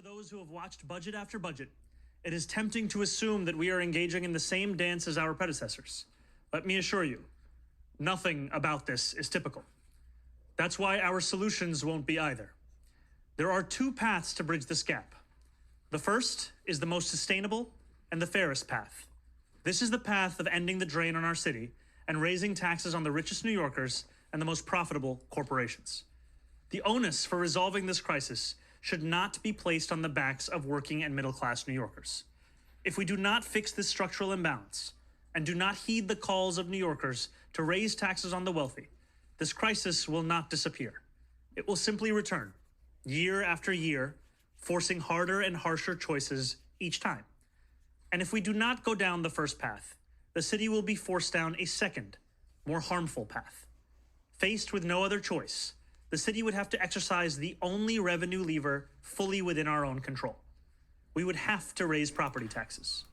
For those who have watched budget after budget, it is tempting to assume that we are engaging in the same dance as our predecessors. Let me assure you, nothing about this is typical. That's why our solutions won't be either. There are two paths to bridge this gap. The first is the most sustainable and the fairest path. This is the path of ending the drain on our city and raising taxes on the richest New Yorkers and the most profitable corporations. The onus for resolving this crisis should not be placed on the backs of working and middle-class New Yorkers. If we do not fix this structural imbalance and do not heed the calls of New Yorkers to raise taxes on the wealthy, this crisis will not disappear. It will simply return, year after year, forcing harder and harsher choices each time. And if we do not go down the first path, the city will be forced down a second, more harmful path. Faced with no other choice, the city would have to exercise the only revenue lever fully within our own control. We would have to raise property taxes.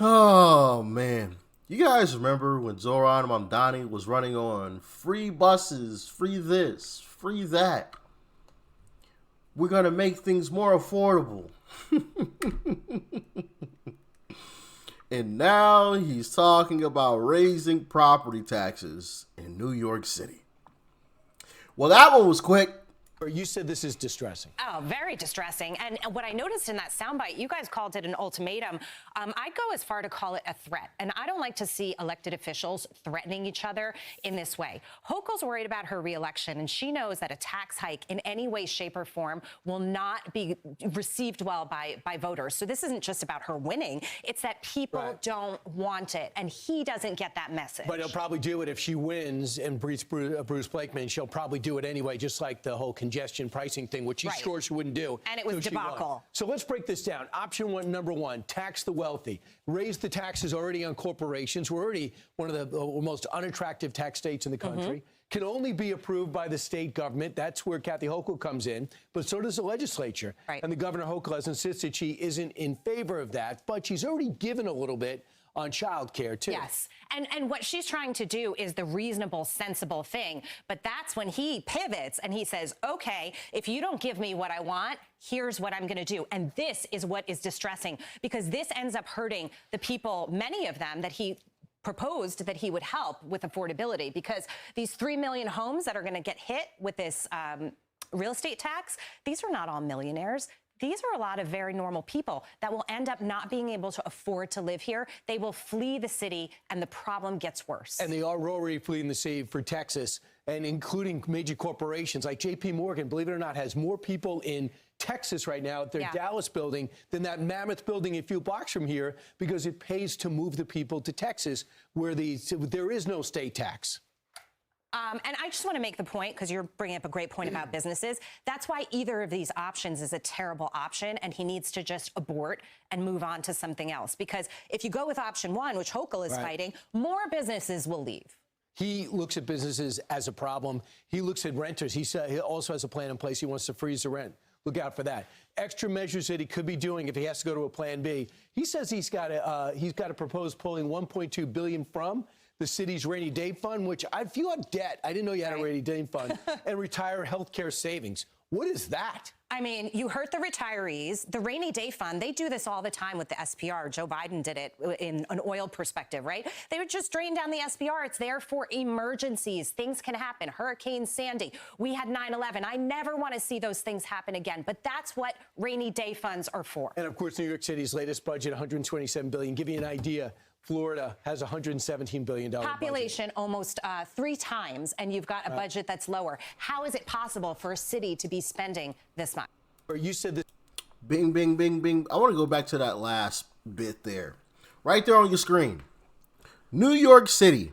Oh, man. You guys remember when Zoran Mamdani was running on free buses, free this, free that? We're going to make things more affordable. And now he's talking about raising property taxes in New York City. Well, that one was quick. You said this is distressing. Oh, very distressing. And what I noticed in that soundbite, you guys called it an ultimatum. I'd go as far to call it a threat. And I don't like to see elected officials threatening each other in this way. Hochul's worried about her reelection, and she knows that a tax hike in any way, shape, or form will not be received well by voters. So this isn't just about her winning. It's that people don't want it, and he doesn't get that message. But he'll probably do it if she wins and Bruce Blakeman. She'll probably do it anyway, just like the whole congestion pricing thing, which she's sure she wouldn't do. And it was debacle. So let's break this down. Option one, number one, tax the wealthy. Raise the taxes already on corporations. We're already one of the most unattractive tax states in the country. Can only be approved by the state government. That's where Kathy Hochul comes in. But so does the legislature. And the Governor Hochul has insisted she isn't in favor of that. But she's already given a little bit on child care, too. Yes. And what she's trying to do is the reasonable, sensible thing. But that's when he pivots and he says, OK, if you don't give me what I want, here's what I'm going to do. And this is what is distressing, because this ends up hurting the people, many of them, that he proposed that he would help with affordability, because these 3 million homes that are going to get hit with this real estate tax, these are not all millionaires. These are a lot of very normal people that will end up not being able to afford to live here. They will flee the city, and the problem gets worse. And they are already fleeing the city for Texas, and including major corporations like J.P. Morgan, believe it or not, has more people in Texas right now at their Dallas building than that mammoth building a few blocks from here, because it pays to move the people to Texas, where there is no state tax. And I just want to make the point, because you're bringing up a great point about businesses. That's why either of these options is a terrible option, and he needs to just abort and move on to something else. Because if you go with option one, which Hochul is fighting, more businesses will leave. He looks at businesses as a problem. He looks at renters. He also has a plan in place. He wants to freeze the rent. Look out for that. Extra measures that he could be doing if he has to go to a plan B. He says he's got to propose pulling $1.2 billion from the city's rainy day fund, which if you have debt, I didn't know you had a rainy day fund, and retire health care savings. What is that? I mean, you hurt the retirees. The rainy day fund, they do this all the time with the SPR. Joe Biden did it in an oil perspective, right? They would just drain down the SPR. It's there for emergencies. Things can happen. Hurricane Sandy. We had 9/11. I never want to see those things happen again. But that's what rainy day funds are for. And of course, New York City's latest budget, $127 billion. Give you an idea. Florida has a $117 billion population budget. Almost 3 times, and you've got a budget that's lower. How is it possible for a city to be spending this much? You said this. Bing, bing, bing, bing. I want to go back to that last bit there. Right there on your screen. New York City.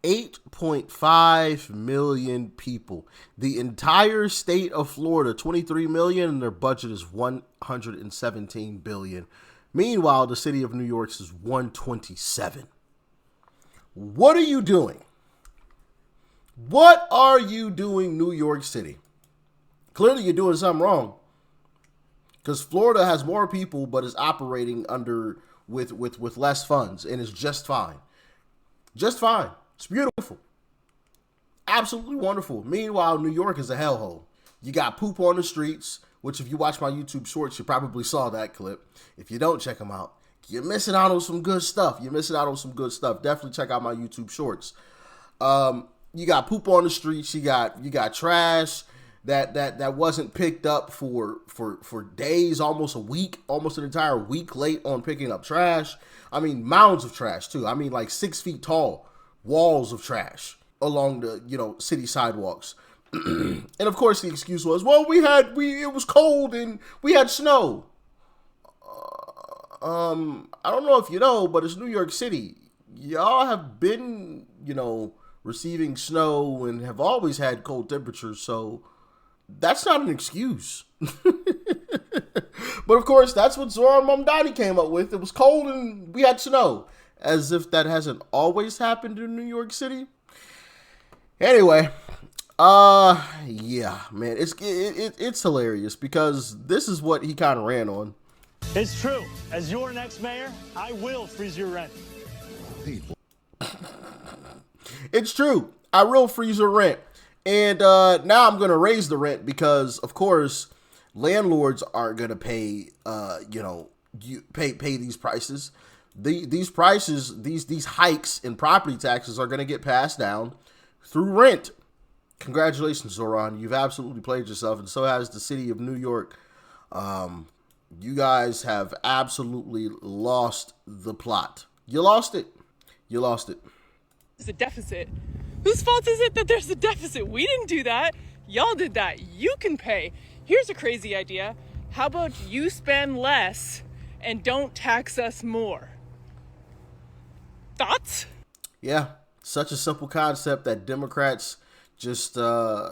8.5 million people. The entire state of Florida, 23 million, and their budget is 117 billion. Meanwhile, the city of New York is 127. What are you doing? What are you doing, New York City? Clearly, you're doing something wrong. Because Florida has more people, but is operating with less funds, and is just fine. Just fine. It's beautiful. absolutely wonderful. Meanwhile, New York is a hellhole. You got poop on the streets, which if you watch my YouTube shorts, you probably saw that clip. If you don't, check them out. You're missing out on some good stuff. Definitely check out my YouTube shorts. You got poop on the streets. You got trash that wasn't picked up for days, almost a week, almost an entire week late on picking up trash. I mean, mounds of trash too. I mean, like 6 feet tall walls of trash along the city sidewalks. And of course the excuse was, well, it was cold and we had snow. I don't know if you know, but it's New York City. Y'all have been, receiving snow and have always had cold temperatures, so that's not an excuse. But of course, that's what Zoran Mamdani came up with. It was cold and we had snow. As if that hasn't always happened in New York City. Anyway, yeah, man, it's hilarious because this is what he kind of ran on. It's true. As your next mayor, I will freeze your rent. It's true. I will freeze your rent. And now I'm going to raise the rent because, of course, landlords aren't going to pay, pay these prices. These prices, these hikes in property taxes are going to get passed down through rent. Congratulations, Zoran. You've absolutely played yourself, and so has the city of New York. You guys have absolutely lost the plot. You lost it. There's a deficit. Whose fault is it that there's a deficit? We didn't do that. Y'all did that. You can pay. Here's a crazy idea. How about you spend less and don't tax us more? Thoughts? Yeah, such a simple concept that Democrats just, for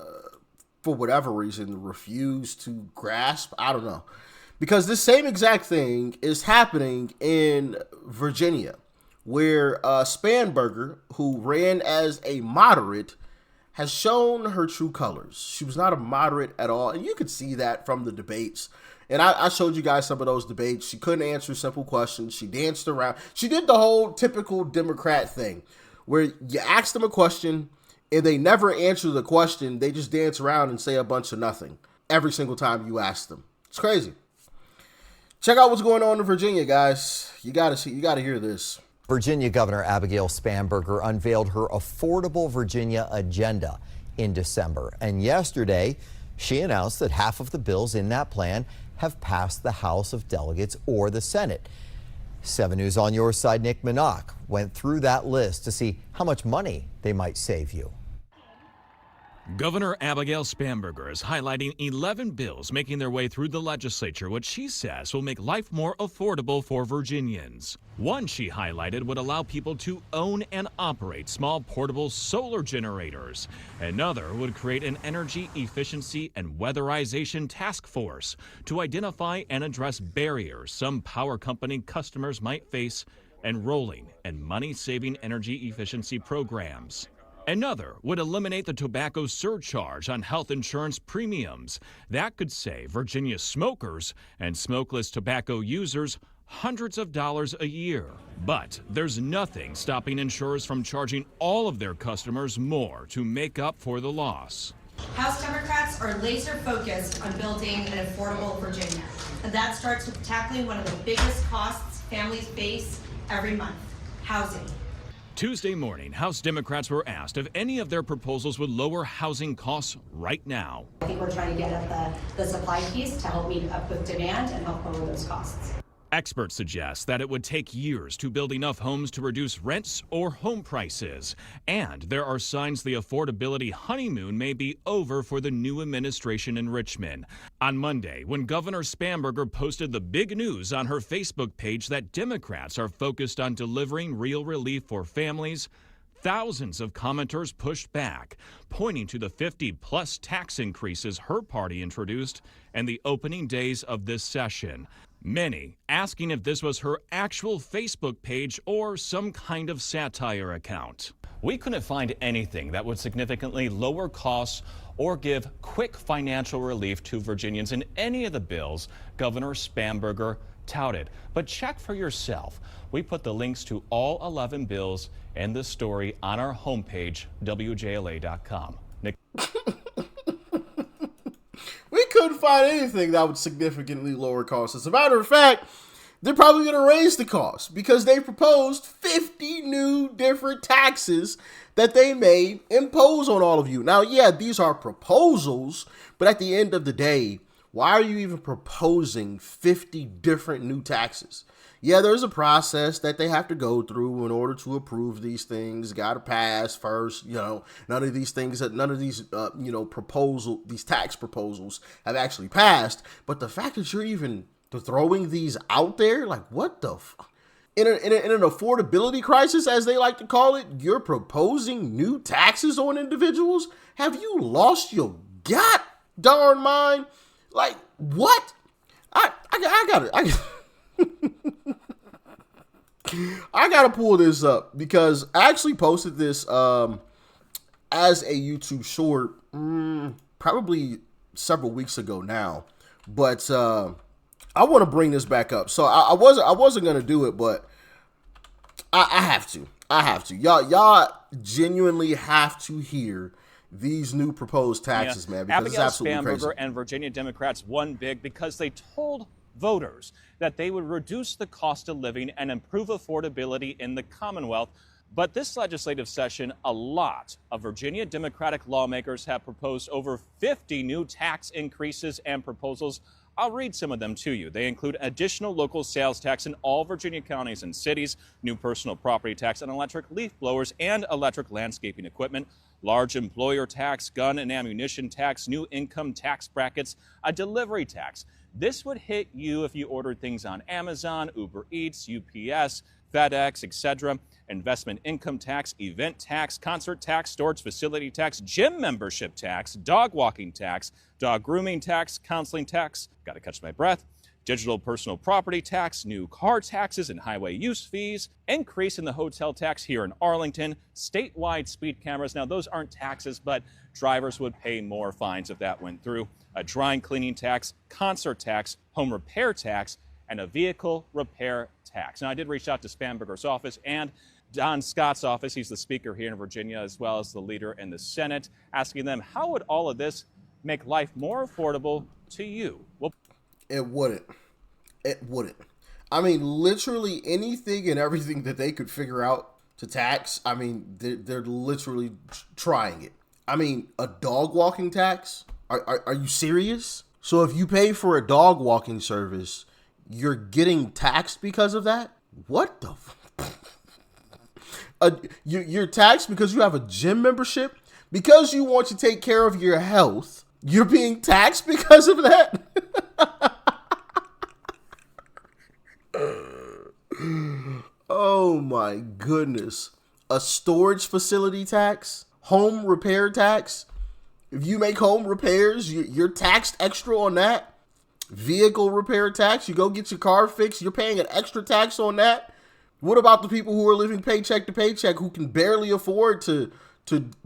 whatever reason, refuse to grasp. I don't know. Because this same exact thing is happening in Virginia, where Spanberger, who ran as a moderate, has shown her true colors. She was not a moderate at all, and you could see that from the debates. And I showed you guys some of those debates. She couldn't answer simple questions. She danced around. She did the whole typical Democrat thing, where you ask them a question, and they never answer the question. They just dance around and say a bunch of nothing every single time you ask them. It's crazy. Check out what's going on in Virginia, guys. You gotta hear this. Virginia Governor Abigail Spanberger unveiled her Affordable Virginia agenda in December. And yesterday, she announced that half of the bills in that plan have passed the House of Delegates or the Senate. 7 News On Your Side, Nick Minock went through that list to see how much money they might save you. Governor Abigail Spanberger is highlighting 11 bills making their way through the legislature, which she says will make life more affordable for Virginians. One she highlighted would allow people to own and operate small portable solar generators. Another would create an energy efficiency and weatherization task force to identify and address barriers some power company customers might face enrolling in money-saving energy efficiency programs. Another would eliminate the tobacco surcharge on health insurance premiums. That could save Virginia smokers and smokeless tobacco users hundreds of dollars a year. But there's nothing stopping insurers from charging all of their customers more to make up for the loss. House Democrats are laser focused on building an affordable Virginia. And that starts with tackling one of the biggest costs families face every month, housing. Tuesday morning, House Democrats were asked if any of their proposals would lower housing costs right now. I think we're trying to get at the supply piece to help meet up with demand and help lower those costs. Experts suggest that it would take years to build enough homes to reduce rents or home prices. And there are signs the affordability honeymoon may be over for the new administration in Richmond. On Monday, when Governor Spanberger posted the big news on her Facebook page that Democrats are focused on delivering real relief for families, thousands of commenters pushed back, pointing to the 50-plus tax increases her party introduced in the opening days of this session. Many asking if this was her actual Facebook page or some kind of satire account. We couldn't find anything that would significantly lower costs or give quick financial relief to Virginians in any of the bills Governor Spanberger touted. But check for yourself. We put the links to all 11 bills and the story on our homepage, WJLA.com. Nick. We couldn't find anything that would significantly lower costs. As a matter of fact, they're probably going to raise the cost because they proposed 50 new different taxes that they may impose on all of you. Now, yeah, these are proposals, but at the end of the day, why are you even proposing 50 different new taxes? Yeah, there's a process that they have to go through in order to approve these things. Got to pass first. None of these these tax proposals have actually passed. But the fact that you're even throwing these out there, like, what the in an affordability crisis, as they like to call it, you're proposing new taxes on individuals? Have you lost your god darn mind? Like, what? I got it. I gotta pull this up because I actually posted this as a YouTube short probably several weeks ago now, but I want to bring this back up. So I wasn't gonna do it, but I have to. Y'all genuinely have to hear these new proposed taxes, man, because Abigail it's absolutely crazy. Spanberger and Virginia Democrats won big because they told voters that they would reduce the cost of living and improve affordability in the Commonwealth. But this legislative session, a lot of Virginia Democratic lawmakers have proposed over 50 new tax increases and proposals. I'll read some of them to you. They include additional local sales tax in all Virginia counties and cities, new personal property tax on electric leaf blowers and electric landscaping equipment, large employer tax, gun and ammunition tax, new income tax brackets, a delivery tax. This would hit you if you ordered things on Amazon, Uber Eats, UPS, FedEx, etc. Investment income tax, event tax, concert tax, storage facility tax, gym membership tax, dog walking tax, dog grooming tax, counseling tax, got to catch my breath, digital personal property tax, new car taxes and highway use fees, increase in the hotel tax here in Arlington, statewide speed cameras. Now, those aren't taxes, but drivers would pay more fines if that went through. A drying cleaning tax, concert tax, home repair tax, and a vehicle repair tax. Now, I did reach out to Spanberger's office and Don Scott's office. He's the speaker here in Virginia, as well as the leader in the Senate, asking them, how would all of this make life more affordable to you? Well, it wouldn't. I mean, literally anything and everything that they could figure out to tax, I mean, they're literally trying it. I mean, a dog walking tax? Are you serious? So if you pay for a dog walking service, you're getting taxed because of that? What the you're taxed because you have a gym membership? Because you want to take care of your health, you're being taxed because of that? Oh my goodness. A storage facility tax? Home repair tax? If you make home repairs, you're taxed extra on that. Vehicle repair tax, you go get your car fixed, you're paying an extra tax on that. What about the people who are living paycheck to paycheck who can barely afford to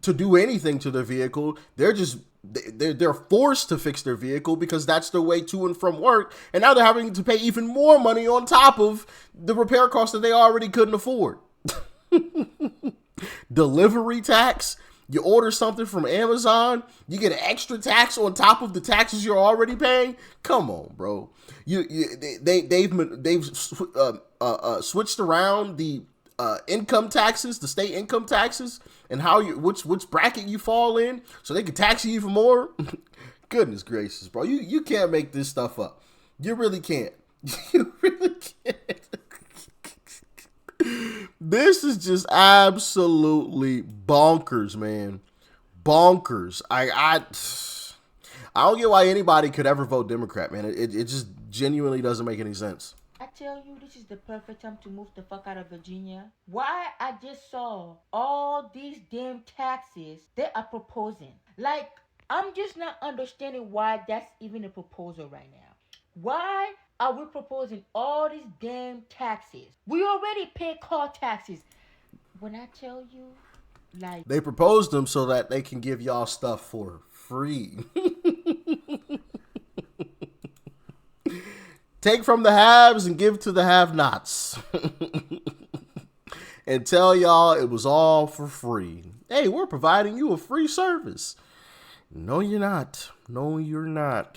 do anything to their vehicle? They're forced to fix their vehicle because that's their way to and from work. And now they're having to pay even more money on top of the repair costs that they already couldn't afford. Delivery tax. You order something from Amazon, you get an extra tax on top of the taxes you're already paying. Come on, bro. They've switched around the income taxes, the state income taxes, and which bracket you fall in, so they can tax you even more. Goodness gracious, bro. You can't make this stuff up. You really can't. You really can't. This is just absolutely bonkers, man. Bonkers. I don't get why anybody could ever vote Democrat, man. It just genuinely doesn't make any sense. I tell you, this is the perfect time to move the fuck out of Virginia. Why I just saw all these damn taxes they are proposing. Like, I'm just not understanding why that's even a proposal right now. Why are we proposing all these damn taxes? We already pay car taxes. When I tell you, like... They proposed them so that they can give y'all stuff for free. Take from the haves and give to the have-nots. And tell y'all it was all for free. Hey, we're providing you a free service. No, you're not. No, you're not.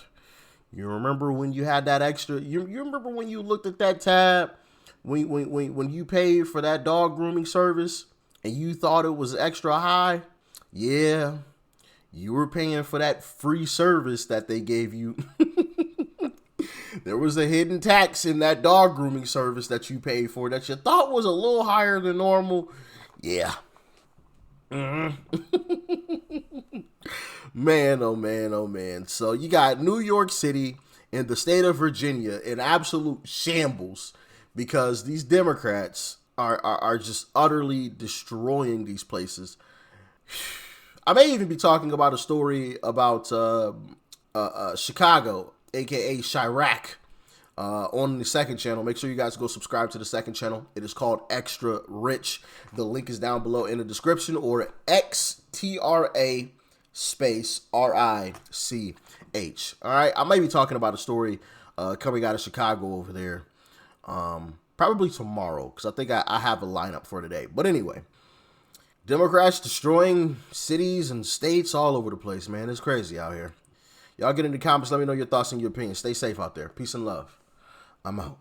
You remember when you had that extra? You remember when you looked at that tab when you paid for that dog grooming service and you thought it was extra high? Yeah, you were paying for that free service that they gave you. There was a hidden tax in that dog grooming service that you paid for that you thought was a little higher than normal. Yeah. Mm-hmm. Man, oh man, oh man. So you got New York City and the state of Virginia in absolute shambles because these Democrats are just utterly destroying these places. I may even be talking about a story about Chicago, aka Chirac, on the second channel. Make sure you guys go subscribe to the second channel. It is called Extra Rich. The link is down below in the description, or XTRA space RICH. All right, I might be talking about a story coming out of Chicago over there, probably tomorrow, because I think I have a lineup for today. But anyway, Democrats destroying cities and states all over the place, man. It's crazy out here. Y'all get in the comments. Let me know your thoughts and your opinions. Stay safe out there. Peace and love. I'm out.